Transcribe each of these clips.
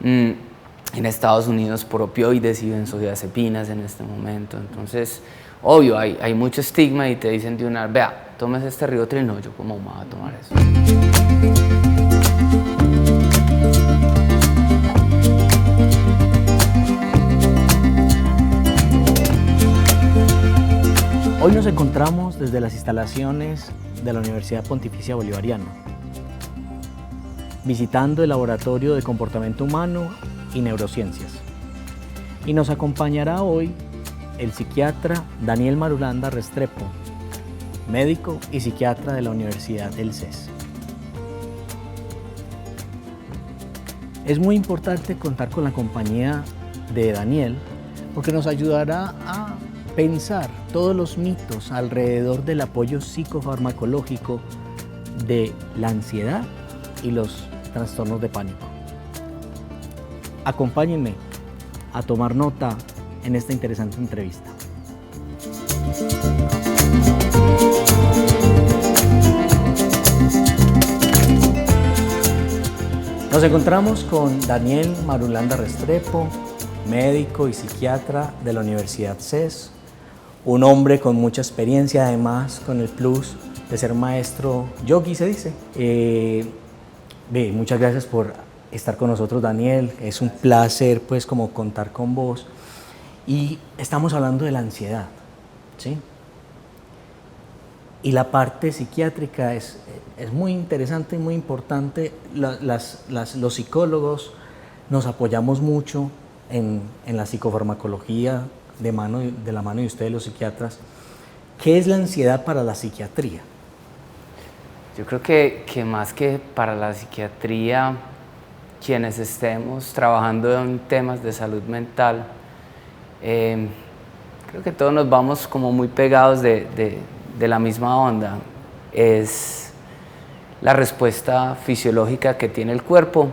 mm, en Estados Unidos por opioides y benzodiazepinas en este momento. Entonces, obvio, hay mucho estigma y te dicen de una, vea, tomes este Rivotril. No, yo cómo me voy a tomar eso. Hoy nos encontramos desde las instalaciones de la Universidad Pontificia Bolivariana, visitando el Laboratorio de Comportamiento Humano y Neurociencias. Y nos acompañará hoy el psiquiatra Daniel Marulanda Restrepo, médico y psiquiatra de la Universidad del CES. Es muy importante contar con la compañía de Daniel porque nos ayudará a pensar todos los mitos alrededor del apoyo psicofarmacológico de la ansiedad y los trastornos de pánico. Acompáñenme a tomar nota en esta interesante entrevista. Nos encontramos con Daniel Marulanda Restrepo, médico y psiquiatra de la Universidad CES, un hombre con mucha experiencia, además con el plus de ser maestro yogi, se dice. Muchas gracias por estar con nosotros, Daniel. Es un placer, pues, como contar con vos. Y estamos hablando de la ansiedad, ¿sí? Y la parte psiquiátrica es muy interesante y muy importante. Los psicólogos nos apoyamos mucho en la psicofarmacología de la mano de ustedes, los psiquiatras. ¿Qué es la ansiedad para la psiquiatría? Yo creo que más que para la psiquiatría, quienes estemos trabajando en temas de salud mental, creo que todos nos vamos como muy pegados de la misma onda. Es la respuesta fisiológica que tiene el cuerpo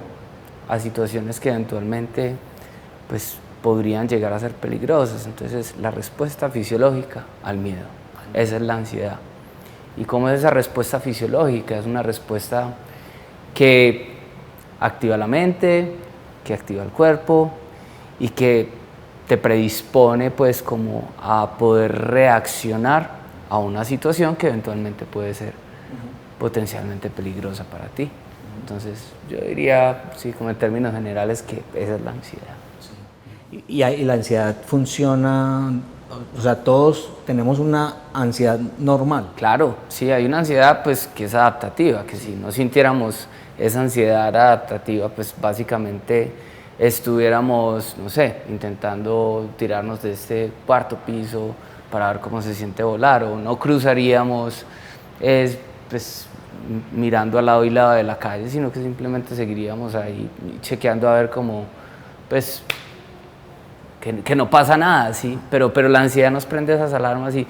a situaciones que eventualmente pues, podrían llegar a ser peligrosas. Entonces, la respuesta fisiológica al miedo, esa es la ansiedad. ¿Y cómo es esa respuesta fisiológica? Es una respuesta que activa la mente, que activa el cuerpo y que te predispone pues como a poder reaccionar a una situación que eventualmente puede ser potencialmente peligrosa para ti. Entonces, yo diría, sí, como en términos generales, que esa es la ansiedad. Y la ansiedad funciona, o sea, todos tenemos una ansiedad normal. Claro, sí, hay una ansiedad pues que es adaptativa, que si no sintiéramos esa ansiedad adaptativa, pues básicamente estuviéramos, no sé, intentando tirarnos de este cuarto piso para ver cómo se siente volar, o no cruzaríamos pues, mirando al lado y lado de la calle, sino que simplemente seguiríamos ahí chequeando a ver cómo, pues, que no pasa nada, ¿sí? Pero la ansiedad nos prende esas alarmas y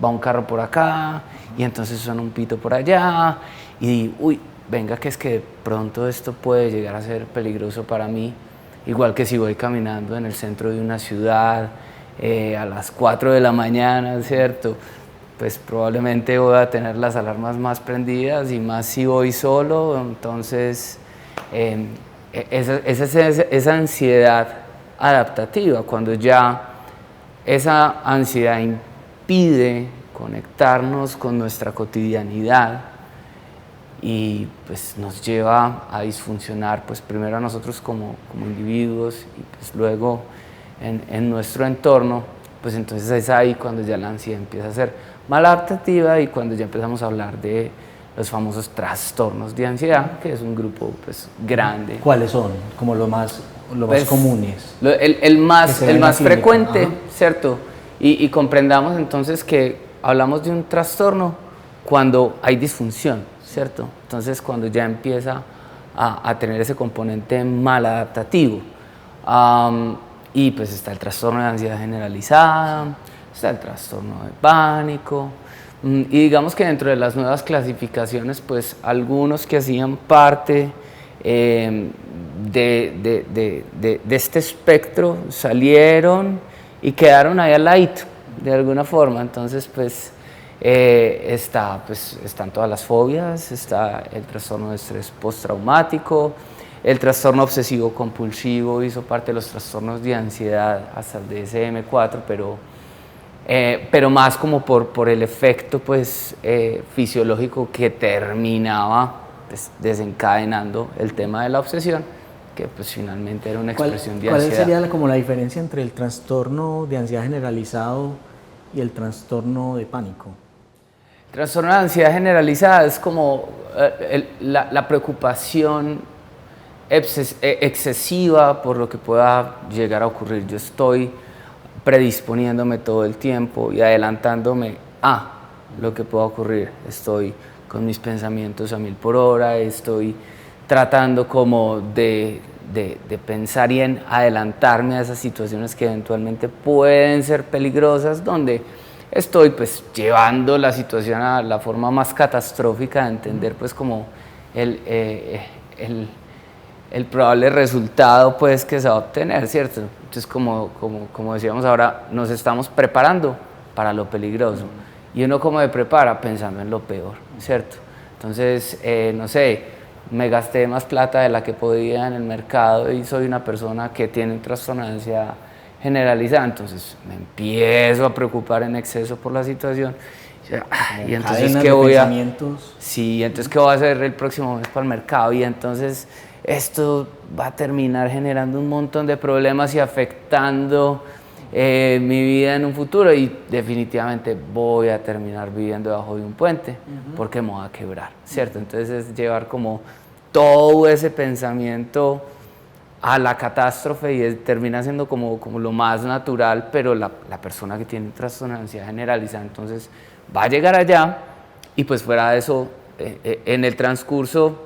va un carro por acá y entonces suena un pito por allá y uy, venga que es que de pronto esto puede llegar a ser peligroso para mí, igual que si voy caminando en el centro de una ciudad a las 4 de la mañana, ¿cierto? Pues probablemente voy a tener las alarmas más prendidas y más si voy solo, entonces esa ansiedad adaptativa, cuando ya esa ansiedad impide conectarnos con nuestra cotidianidad y pues nos lleva a disfuncionar, pues primero a nosotros como individuos y pues luego en nuestro entorno, pues entonces es ahí cuando ya la ansiedad empieza a ser maladaptativa y cuando ya empezamos a hablar de los famosos trastornos de ansiedad, que es un grupo pues grande. ¿Cuáles son? Como los más comunes. El más frecuente, ajá, ¿cierto? Y comprendamos entonces que hablamos de un trastorno cuando hay disfunción, ¿cierto? Entonces cuando ya empieza a tener ese componente maladaptativo. Y pues está el trastorno de ansiedad generalizada, está el trastorno de pánico. Y digamos que dentro de las nuevas clasificaciones, pues algunos que hacían parte de este espectro salieron y quedaron ahí al ladito, de alguna forma. Entonces, pues, están todas las fobias, está el trastorno de estrés postraumático, El trastorno obsesivo compulsivo hizo parte de los trastornos de ansiedad hasta el DSM-4, pero más como por el efecto pues, fisiológico que terminaba pues, desencadenando el tema de la obsesión, que pues finalmente era una expresión de ansiedad. ¿Cuál sería como la diferencia entre el trastorno de ansiedad generalizado y el trastorno de pánico? El trastorno de ansiedad generalizada es como la preocupación excesiva por lo que pueda llegar a ocurrir. Yo estoy predisponiéndome todo el tiempo y adelantándome a lo que pueda ocurrir. Estoy con mis pensamientos a 1000 por hora, estoy tratando como de pensar y en adelantarme a esas situaciones que eventualmente pueden ser peligrosas, donde estoy pues llevando la situación a la forma más catastrófica de entender pues como el probable resultado pues que se va a obtener, ¿cierto? Entonces como decíamos ahora, nos estamos preparando para lo peligroso y uno como se prepara pensando en lo peor, ¿cierto? Entonces, no sé, me gasté más plata de la que podía en el mercado y soy una persona que tiene un trastorno de ansiedad generalizada, entonces me empiezo a preocupar en exceso por la situación y entonces ¿qué voy a hacer el próximo mes para el mercado? Y entonces esto va a terminar generando un montón de problemas y afectando mi vida en un futuro y definitivamente voy a terminar viviendo debajo de un puente porque me voy a quebrar, ¿cierto? Entonces es llevar como todo ese pensamiento a la catástrofe y termina siendo como lo más natural, pero la persona que tiene un trastorno de ansiedad generalizada entonces va a llegar allá y pues fuera de eso, en el transcurso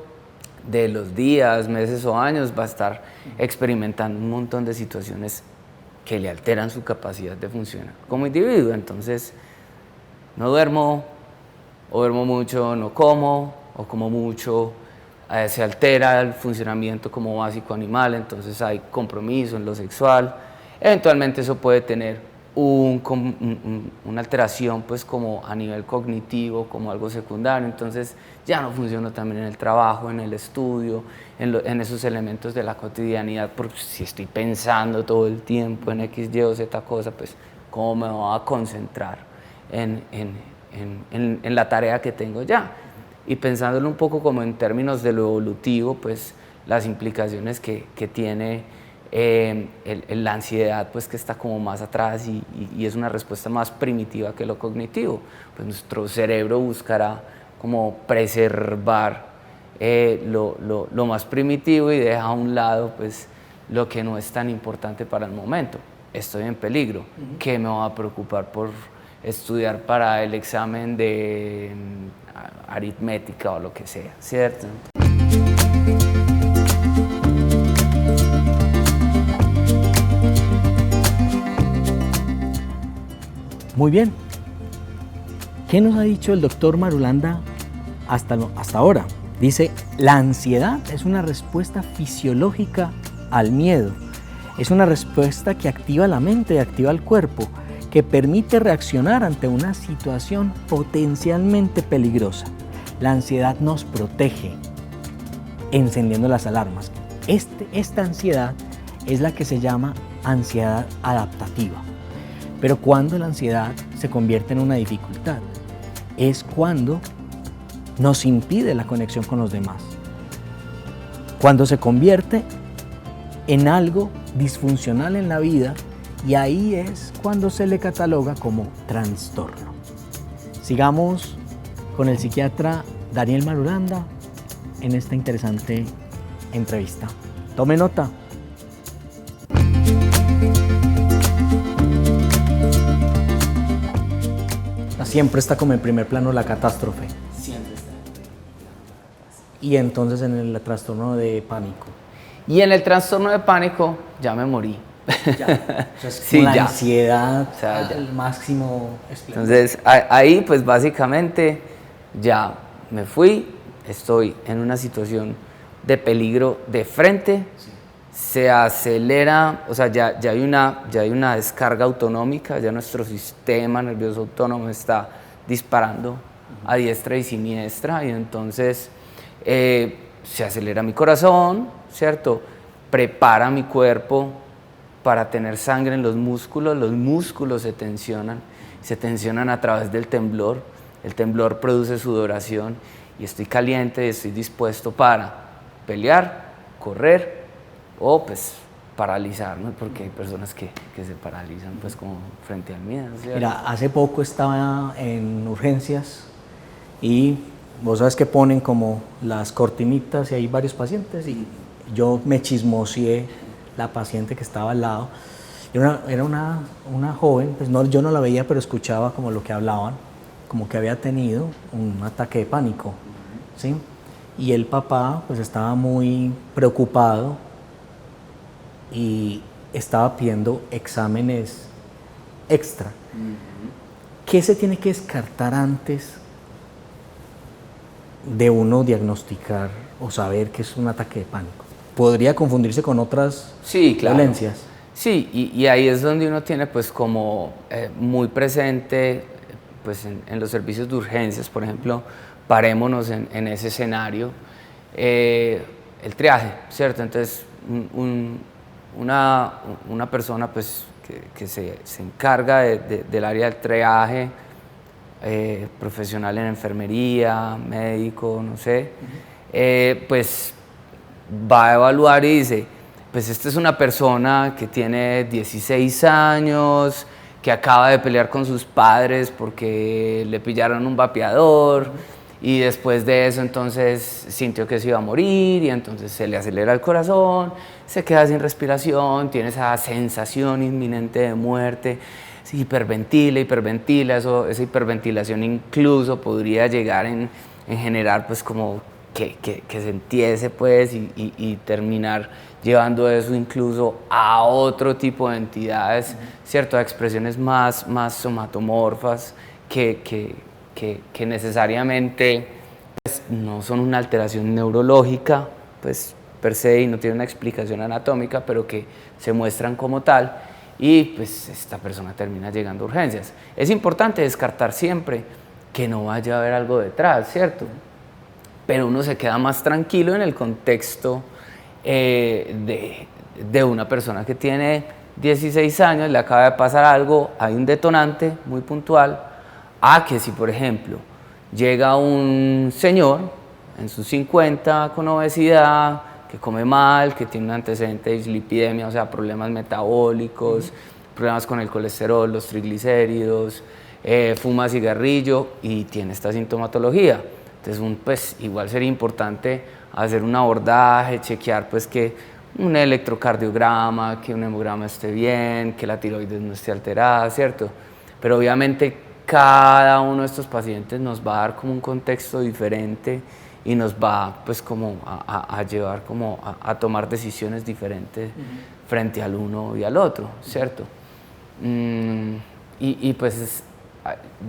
de los días, meses o años va a estar experimentando un montón de situaciones que le alteran su capacidad de funcionar como individuo. Entonces no duermo, o duermo mucho, no como, o como mucho, se altera el funcionamiento como básico animal, entonces hay compromiso en lo sexual, eventualmente eso puede tener una alteración pues como a nivel cognitivo, como algo secundario, entonces ya no funciono también en el trabajo, en el estudio, en esos elementos de la cotidianidad, porque si estoy pensando todo el tiempo en X, Y o Z cosa, pues cómo me voy a concentrar en la tarea que tengo ya. Y pensándolo un poco como en términos de lo evolutivo, pues las implicaciones que tiene la ansiedad, pues que está como más atrás y es una respuesta más primitiva que lo cognitivo. Pues nuestro cerebro buscará como preservar lo más primitivo y deja a un lado pues lo que no es tan importante para el momento. Estoy en peligro, ¿qué me voy a preocupar por estudiar para el examen de aritmética o lo que sea, ¿cierto? Muy bien. ¿Qué nos ha dicho el doctor Marulanda hasta ahora? Dice, la ansiedad es una respuesta fisiológica al miedo. Es una respuesta que activa la mente y activa el cuerpo, que permite reaccionar ante una situación potencialmente peligrosa. La ansiedad nos protege, encendiendo las alarmas. Esta ansiedad es la que se llama ansiedad adaptativa. Pero cuando la ansiedad se convierte en una dificultad, es cuando nos impide la conexión con los demás. Cuando se convierte en algo disfuncional en la vida, y ahí es cuando se le cataloga como trastorno. Sigamos con el psiquiatra Daniel Marulanda en esta interesante entrevista. Tome nota. Siempre está como en primer plano la catástrofe. Siempre está. Y entonces en el trastorno de pánico. Y en el trastorno de pánico ya me morí. Ya. Sí, la ya. Ansiedad O sea, ya. al máximo esplendor. Entonces ahí pues básicamente ya me fui, estoy en una situación de peligro de frente, sí. Se acelera, o sea, ya hay una descarga autonómica, ya nuestro sistema nervioso autónomo está disparando a diestra y siniestra y entonces se acelera mi corazón, ¿cierto? Prepara mi cuerpo para tener sangre en los músculos se tensionan a través del temblor, el temblor produce sudoración y estoy caliente y estoy dispuesto para pelear, correr o pues paralizar, ¿no? Porque hay personas que se paralizan pues como frente al miedo, ¿cierto? Mira, hace poco estaba en urgencias y vos sabes que ponen como las cortinitas y hay varios pacientes y yo me chismoseé la paciente que estaba al lado. Era una joven, pues no, yo no la veía, pero escuchaba como lo que hablaban, como que había tenido un ataque de pánico, ¿sí? Y el papá pues estaba muy preocupado y estaba pidiendo exámenes extra. ¿Qué se tiene que descartar antes de uno diagnosticar o saber que es un ataque de pánico? ¿Podría confundirse con otras violencias? Sí, y ahí es donde uno tiene pues como muy presente pues en los servicios de urgencias, por ejemplo, parémonos en ese escenario, el triaje, ¿cierto? Entonces una persona pues que se encarga del área del triaje, profesional en enfermería, médico, no sé, pues va a evaluar y dice, pues esta es una persona que tiene 16 años, que acaba de pelear con sus padres porque le pillaron un vapeador y después de eso entonces sintió que se iba a morir y entonces se le acelera el corazón, se queda sin respiración, tiene esa sensación inminente de muerte, se hiperventila, esa hiperventilación incluso podría llegar en generar pues como que se entiese pues y terminar llevando eso incluso a otro tipo de entidades, ¿cierto? A expresiones más somatomorfas que necesariamente pues, no son una alteración neurológica pues, per se y no tienen una explicación anatómica, pero que se muestran como tal y pues esta persona termina llegando a urgencias. Es importante descartar siempre que no vaya a haber algo detrás, ¿cierto? Pero uno se queda más tranquilo en el contexto de una persona que tiene 16 años, le acaba de pasar algo, hay un detonante muy puntual, a que si por ejemplo llega un señor en sus 50 con obesidad, que come mal, que tiene un antecedente de dislipidemia, o sea, problemas metabólicos, problemas con el colesterol, los triglicéridos, fuma cigarrillo y tiene esta sintomatología. Entonces, pues, igual sería importante hacer un abordaje, chequear pues que un electrocardiograma, que un hemograma esté bien, que la tiroides no esté alterada, ¿cierto? Pero obviamente cada uno de estos pacientes nos va a dar como un contexto diferente y nos va pues como a llevar como a tomar decisiones diferentes frente al uno y al otro, ¿cierto? Y pues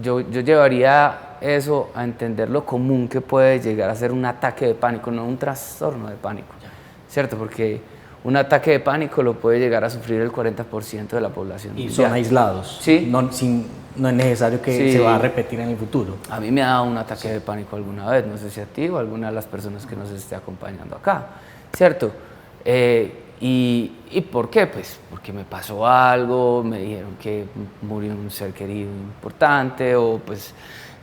yo llevaría eso a entender lo común que puede llegar a ser un ataque de pánico, no un trastorno de pánico, ¿cierto? Porque un ataque de pánico lo puede llegar a sufrir el 40% de la población. Y son aislados, ¿sí? No es necesario que se va a repetir en el futuro. A mí me ha dado un ataque de pánico alguna vez, no sé si a ti o a alguna de las personas que nos esté acompañando acá, ¿cierto? ¿Y por qué? Pues porque me pasó algo, me dijeron que murió un ser querido importante o pues,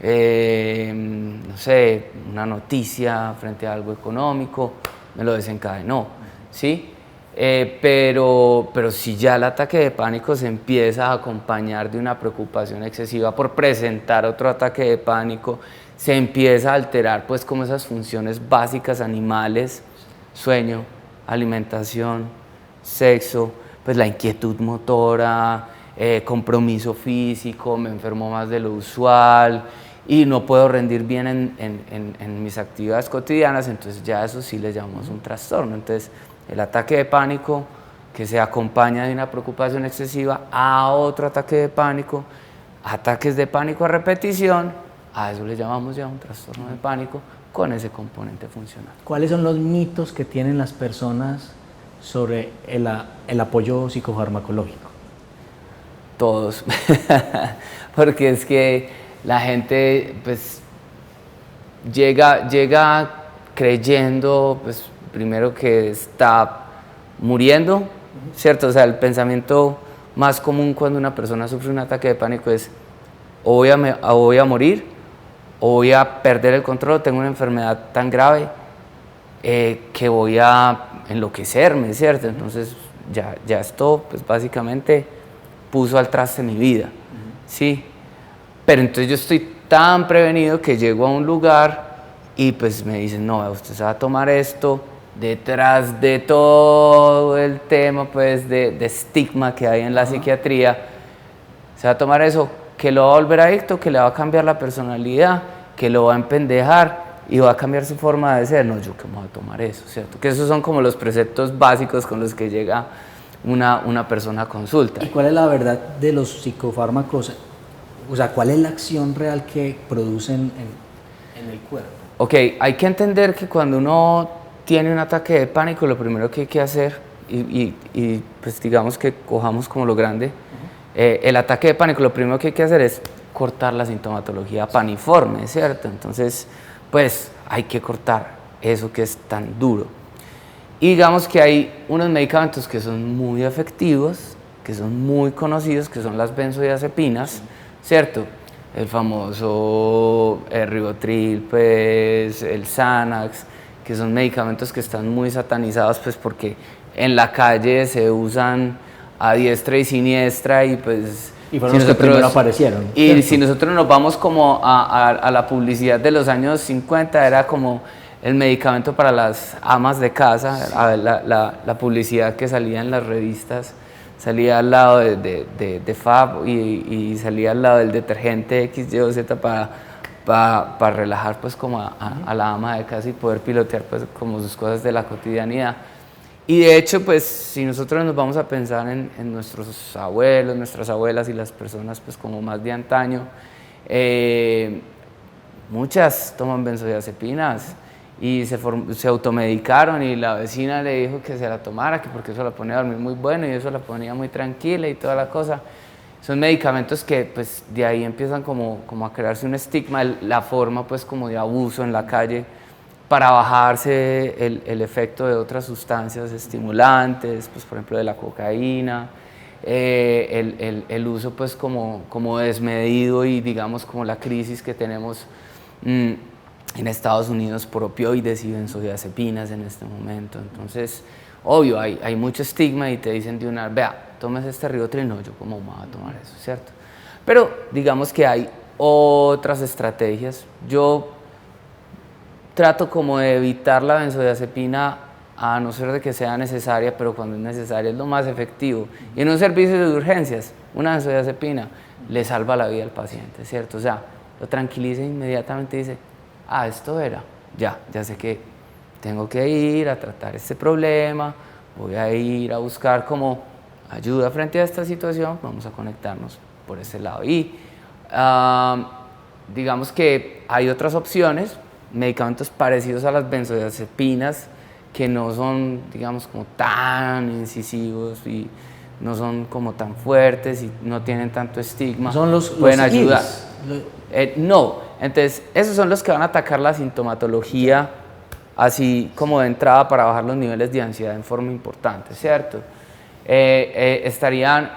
no sé, una noticia frente a algo económico, me lo desencadenó, ¿sí? Pero si ya el ataque de pánico se empieza a acompañar de una preocupación excesiva por presentar otro ataque de pánico, se empieza a alterar pues como esas funciones básicas animales, sueño, alimentación, sexo, pues la inquietud motora, compromiso físico, me enfermo más de lo usual y no puedo rendir bien en mis actividades cotidianas, entonces ya eso sí le llamamos un trastorno. Entonces el ataque de pánico que se acompaña de una preocupación excesiva a otro ataque de pánico, ataques de pánico a repetición, a eso le llamamos ya un trastorno de pánico con ese componente funcional. ¿Cuáles son los mitos que tienen las personas sobre el apoyo psicofarmacológico? Todos, porque es que la gente pues llega creyendo pues primero que está muriendo, ¿cierto? O sea, el pensamiento más común cuando una persona sufre un ataque de pánico es o voy a morir, o voy a perder el control, tengo una enfermedad tan grave que voy a enloquecerme, ¿cierto? Entonces ya esto pues básicamente puso al traste mi vida, ¿sí? Pero entonces yo estoy tan prevenido que llego a un lugar y pues me dicen, no, usted se va a tomar esto, detrás de todo el tema pues de estigma que hay en la psiquiatría, se va a tomar eso, que lo va a volver adicto, que le va a cambiar la personalidad, que lo va a empendejar y va a cambiar su forma de ser. No, yo que me voy a tomar eso, ¿cierto? Que esos son como los preceptos básicos con los que llega una persona a consulta. ¿Y cuál es la verdad de los psicofármacos? O sea, ¿cuál es la acción real que producen en el cuerpo? Ok, hay que entender que cuando uno tiene un ataque de pánico, lo primero que hay que hacer, y pues digamos que cojamos como lo grande, el ataque de pánico, lo primero que hay que hacer es cortar la sintomatología paniforme, ¿cierto? Entonces, pues hay que cortar eso que es tan duro. Y digamos que hay unos medicamentos que son muy efectivos, que son muy conocidos, que son las benzodiazepinas, ¿cierto? El famoso Rivotril, pues, el Xanax, que son medicamentos que están muy satanizados, pues porque en la calle se usan a diestra y siniestra y pues... Y fueron los que primero aparecieron. Y ¿cierto? Si nosotros nos vamos como a la publicidad de los años 50, era como el medicamento para las amas de casa, la publicidad que salía en las revistas, salía al lado de Fab y salía al lado del detergente X, Y o Z para relajar pues como a la ama de casa y poder pilotear pues como sus cosas de la cotidianidad. Y de hecho, pues, si nosotros nos vamos a pensar en nuestros abuelos, nuestras abuelas y las personas, pues, como más de antaño, muchas toman benzodiazepinas y se automedicaron y la vecina le dijo que se la tomara, que porque eso la ponía a dormir muy bueno y eso la ponía muy tranquila y toda la cosa. Son medicamentos que, pues, de ahí empiezan como a crearse un estigma, la forma, pues, como de abuso en la calle, para bajarse el efecto de otras sustancias estimulantes, pues por ejemplo de la cocaína, el uso pues como desmedido y digamos como la crisis que tenemos en Estados Unidos por opioides y benzodiazepinas en este momento. Entonces, obvio, hay mucho estigma y te dicen de una vez, vea, tomes este Rivotril, no, yo cómo me voy a tomar eso, ¿cierto? Pero digamos que hay otras estrategias. Yo trato como de evitar la benzodiazepina a no ser de que sea necesaria, pero cuando es necesaria es lo más efectivo. Y en un servicio de urgencias, una benzodiazepina le salva la vida al paciente, ¿cierto? O sea, lo tranquiliza inmediatamente y dice, ah, esto era, ya sé que tengo que ir a tratar este problema, voy a ir a buscar como ayuda frente a esta situación, vamos a conectarnos por ese lado. Y digamos que hay otras opciones, medicamentos parecidos a las benzodiazepinas que no son, digamos, como tan incisivos y no son como tan fuertes y no tienen tanto estigma. Son pueden ayudar. No, entonces esos son los que van a atacar la sintomatología así como de entrada para bajar los niveles de ansiedad en forma importante, ¿cierto? Estarían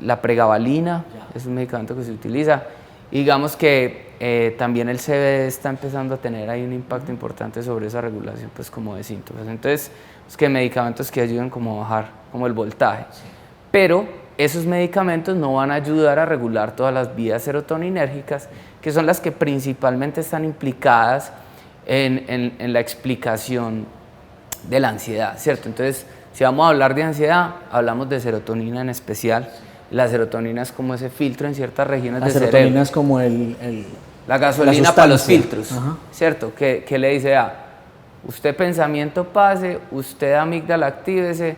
la pregabalina, es un medicamento que se utiliza. Y digamos que también el CBD está empezando a tener ahí un impacto importante sobre esa regulación pues como de síntomas. Entonces, es que medicamentos que ayudan como a bajar como el voltaje. Sí. Pero esos medicamentos no van a ayudar a regular todas las vías serotoninérgicas, que son las que principalmente están implicadas en la explicación de la ansiedad, ¿cierto? Entonces, si vamos a hablar de ansiedad, hablamos de serotonina en especial. La serotonina es como ese filtro en ciertas regiones del cerebro. La serotonina es como la gasolina para los filtros, ¿cierto? Que le dice, usted pensamiento pase, usted amígdala actívese,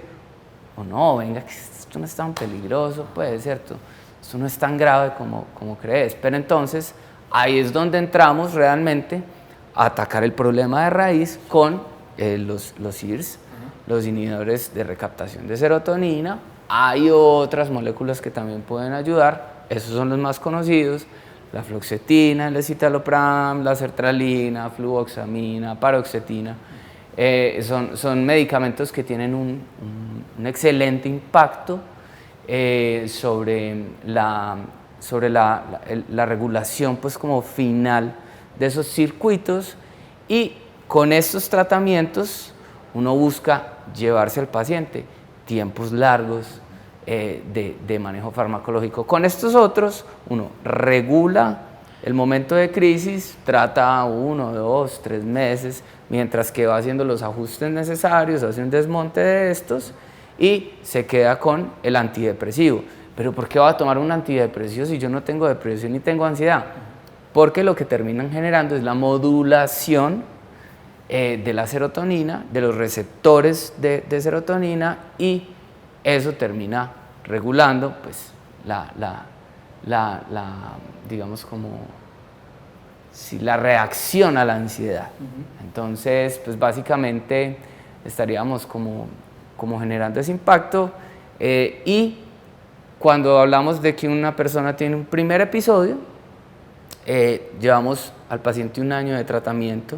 o no, venga, que esto no es tan peligroso, pues, ¿cierto? Esto no es tan grave como crees. Pero entonces, ahí es donde entramos realmente a atacar el problema de raíz con los IRS, los inhibidores de recaptación de serotonina. Hay otras moléculas que también pueden ayudar, esos son los más conocidos, la fluoxetina, el escitalopram, la sertralina, fluvoxamina, paroxetina. Son medicamentos que tienen un excelente impacto sobre la regulación pues como final de esos circuitos, y con estos tratamientos uno busca llevarse al paciente tiempos largos de manejo farmacológico. Con estos otros uno regula el momento de crisis, trata 1, 2, 3 meses, mientras que va haciendo los ajustes necesarios, hace un desmonte de estos y se queda con el antidepresivo. Pero ¿por qué voy a tomar un antidepresivo si yo no tengo depresión ni tengo ansiedad? Porque lo que terminan generando es la modulación de la serotonina, de los receptores de serotonina, y eso termina regulando pues digamos como la reacción a la ansiedad. Entonces pues básicamente estaríamos como generando ese impacto, y cuando hablamos de que una persona tiene un primer episodio, llevamos al paciente 1 año de tratamiento,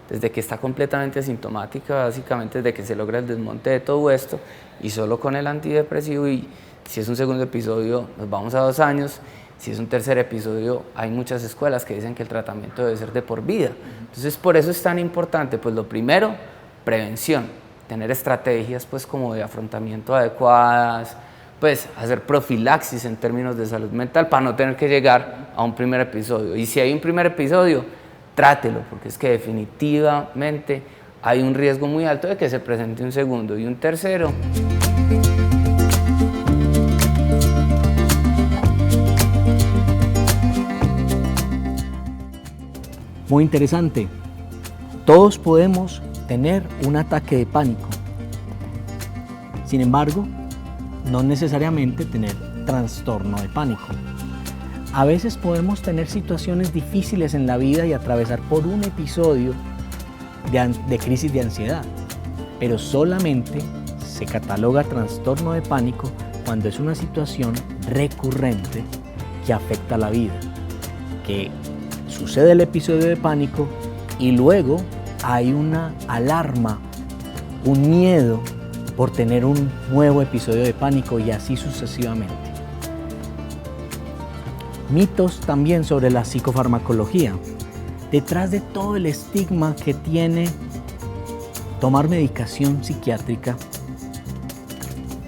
desde que está completamente asintomática, básicamente desde que se logra el desmonte de todo esto, y solo con el antidepresivo. Y si es un segundo episodio, nos vamos a 2 años. Si es un tercer episodio, hay muchas escuelas que dicen que el tratamiento debe ser de por vida. Entonces, por eso es tan importante, pues lo primero, prevención, tener estrategias pues como de afrontamiento adecuadas, pues hacer profilaxis en términos de salud mental para no tener que llegar a un primer episodio. Y si hay un primer episodio, trátelo, porque es que definitivamente hay un riesgo muy alto de que se presente un segundo y un tercero. Muy interesante. Todos podemos tener un ataque de pánico. Sin embargo, no necesariamente tener trastorno de pánico. A veces podemos tener situaciones difíciles en la vida y atravesar por un episodio de crisis de ansiedad, pero solamente se cataloga trastorno de pánico cuando es una situación recurrente que afecta la vida, que sucede el episodio de pánico y luego hay una alarma, un miedo por tener un nuevo episodio de pánico, y así sucesivamente. Mitos también sobre la psicofarmacología. Detrás de todo el estigma que tiene tomar medicación psiquiátrica,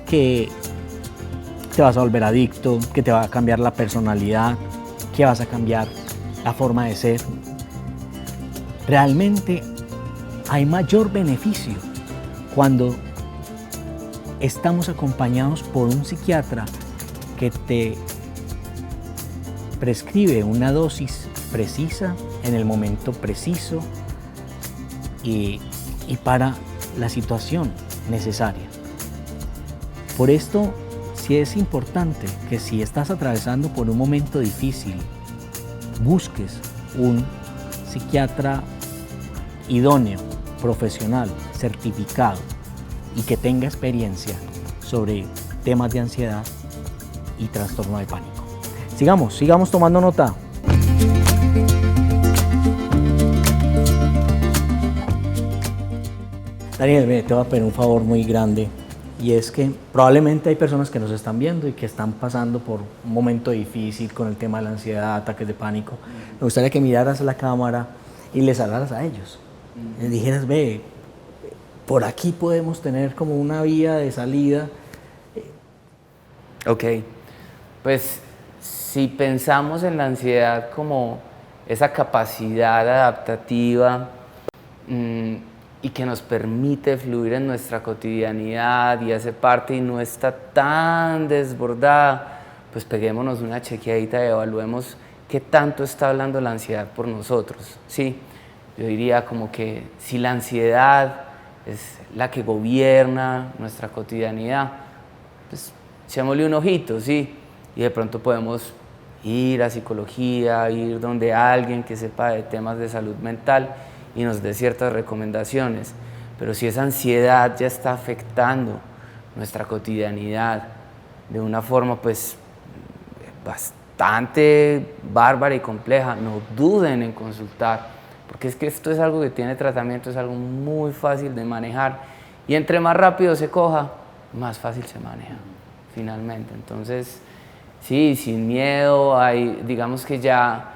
que te vas a volver adicto, que te va a cambiar la personalidad, que vas a cambiar la forma de ser, realmente hay mayor beneficio cuando estamos acompañados por un psiquiatra que te prescribe una dosis precisa en el momento preciso y para la situación necesaria. Por esto, sí es importante que si estás atravesando por un momento difícil, busques un psiquiatra idóneo, profesional, certificado y que tenga experiencia sobre temas de ansiedad y trastorno de pánico. Sigamos tomando nota. Daniel, te voy a pedir un favor muy grande, y es que probablemente hay personas que nos están viendo y que están pasando por un momento difícil con el tema de la ansiedad, ataques de pánico. Me gustaría que miraras a la cámara y les hablaras a ellos. Les dijeras, por aquí podemos tener como una vía de salida. Ok, pues si pensamos en la ansiedad como esa capacidad adaptativa y que nos permite fluir en nuestra cotidianidad y hace parte y no está tan desbordada, pues peguémonos una chequeadita y evaluemos qué tanto está hablando la ansiedad por nosotros, ¿sí? Yo diría como que si la ansiedad es la que gobierna nuestra cotidianidad, pues echémosle un ojito, ¿sí? Y de pronto podemos ir a psicología, ir donde alguien que sepa de temas de salud mental y nos dé ciertas recomendaciones. Pero si esa ansiedad ya está afectando nuestra cotidianidad de una forma pues bastante bárbara y compleja, no duden en consultar porque es que esto es algo que tiene tratamiento, es algo muy fácil de manejar y entre más rápido se coja, más fácil se maneja finalmente. Entonces, sí, sin miedo, digamos que ya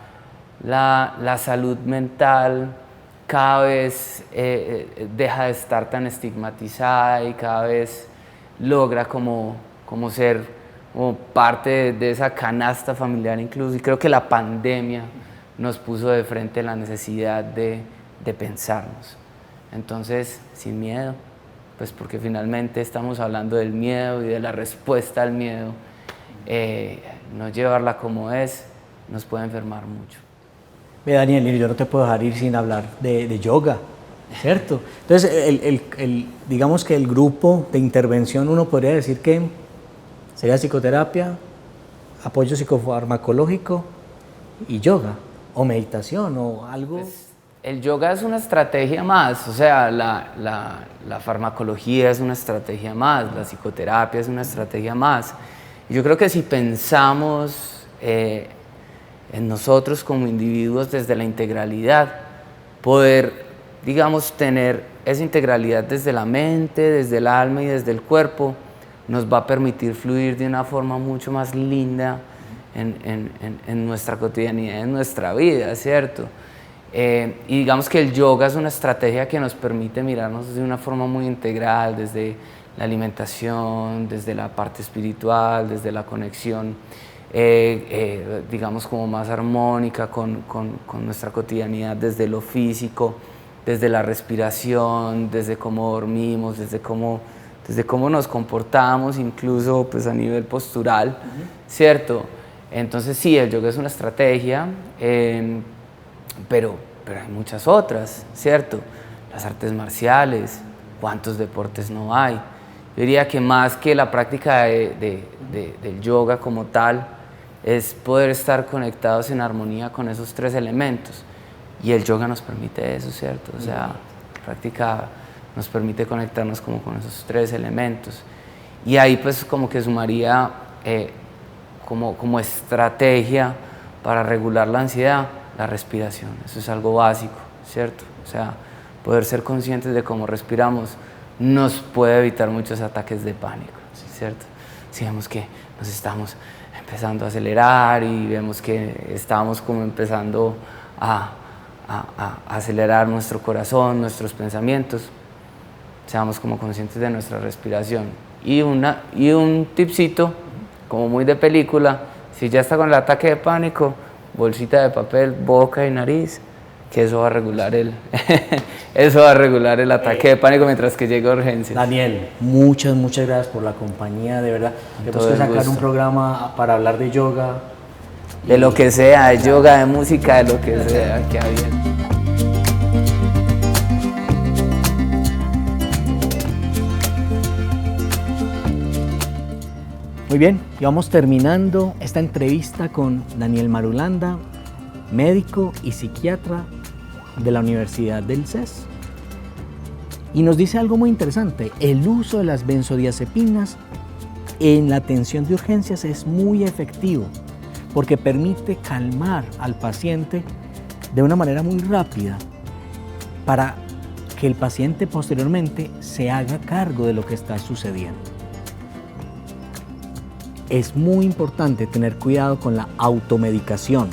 la salud mental cada vez deja de estar tan estigmatizada y cada vez logra como ser como parte de esa canasta familiar incluso. Y creo que la pandemia nos puso de frente la necesidad de pensarnos. Entonces, sin miedo, pues porque finalmente estamos hablando del miedo y de la respuesta al miedo. No llevarla como es nos puede enfermar mucho. Ve, Daniel, yo no te puedo dejar ir sin hablar de yoga, ¿cierto? Entonces, digamos que el grupo de intervención, uno podría decir que sería psicoterapia, apoyo psicofarmacológico y yoga, o meditación, o algo. El yoga es una estrategia más, o sea, la farmacología es una estrategia más, la psicoterapia es una estrategia más. Y yo creo que si pensamos en nosotros como individuos desde la integralidad, poder, digamos, tener esa integralidad desde la mente, desde el alma y desde el cuerpo, nos va a permitir fluir de una forma mucho más linda en nuestra cotidianidad, en nuestra vida, ¿cierto? Y digamos que el yoga es una estrategia que nos permite mirarnos de una forma muy integral, desde la alimentación, desde la parte espiritual, desde la conexión, digamos como más armónica con nuestra cotidianidad, desde lo físico, desde la respiración, desde cómo dormimos, desde cómo nos comportamos, incluso pues a nivel postural, ¿cierto? Entonces sí, el yoga es una estrategia, pero hay muchas otras, ¿cierto? Las artes marciales, ¿cuántos deportes no hay? Yo diría que más que la práctica del yoga como tal, es poder estar conectados en armonía con esos tres elementos. Y el yoga nos permite eso, ¿cierto? O sea, la práctica nos permite conectarnos como con esos tres elementos. Y ahí pues como que sumaría como estrategia para regular la ansiedad, la respiración. Eso es algo básico, ¿cierto? O sea, poder ser conscientes de cómo respiramos nos puede evitar muchos ataques de pánico, ¿cierto? Si vemos que nos estamos empezando a acelerar y vemos que estamos como empezando a acelerar nuestro corazón, nuestros pensamientos, seamos como conscientes de nuestra respiración. Y un tipcito, como muy de película, si ya está con el ataque de pánico, bolsita de papel, boca y nariz, que eso va a regular el ataque de pánico mientras que llegue a urgencias. Daniel, muchas gracias por la compañía, de verdad. Tenemos que sacar un programa para hablar de yoga. De lo que sea, de yoga, de música, de lo que sea, que bien. Muy bien, y vamos terminando esta entrevista con Daniel Marulanda, médico y psiquiatra de la Universidad del CES. Y nos dice algo muy interesante: el uso de las benzodiazepinas en la atención de urgencias es muy efectivo porque permite calmar al paciente de una manera muy rápida para que el paciente posteriormente se haga cargo de lo que está sucediendo. Es muy importante tener cuidado con la automedicación.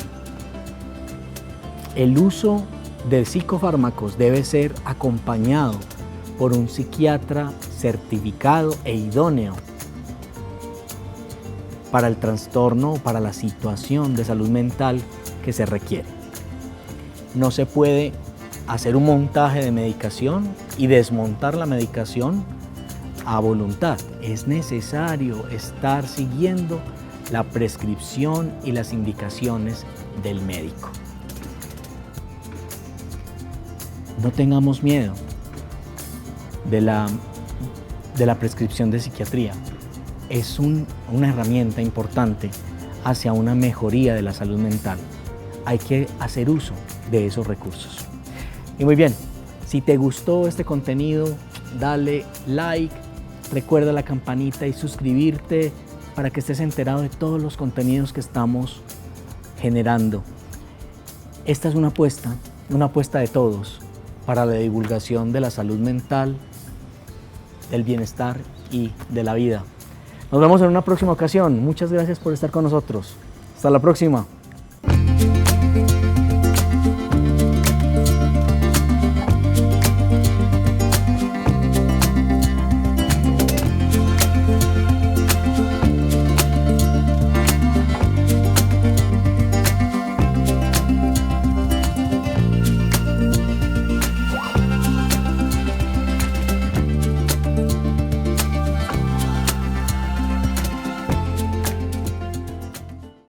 El uso de psicofármacos debe ser acompañado por un psiquiatra certificado e idóneo para el trastorno o para la situación de salud mental que se requiere. No se puede hacer un montaje de medicación y desmontar la medicación a voluntad. Es necesario estar siguiendo la prescripción y las indicaciones del médico. No tengamos miedo de la prescripción de psiquiatría. Es una herramienta importante hacia una mejoría de la salud mental. Hay que hacer uso de esos recursos. Y muy bien, si te gustó este contenido, dale like, recuerda la campanita y suscribirte para que estés enterado de todos los contenidos que estamos generando. Esta es una apuesta una apuesta de todos para la divulgación de la salud mental, del bienestar y de la vida. Nos vemos en una próxima ocasión. Muchas gracias por estar con nosotros. Hasta la próxima.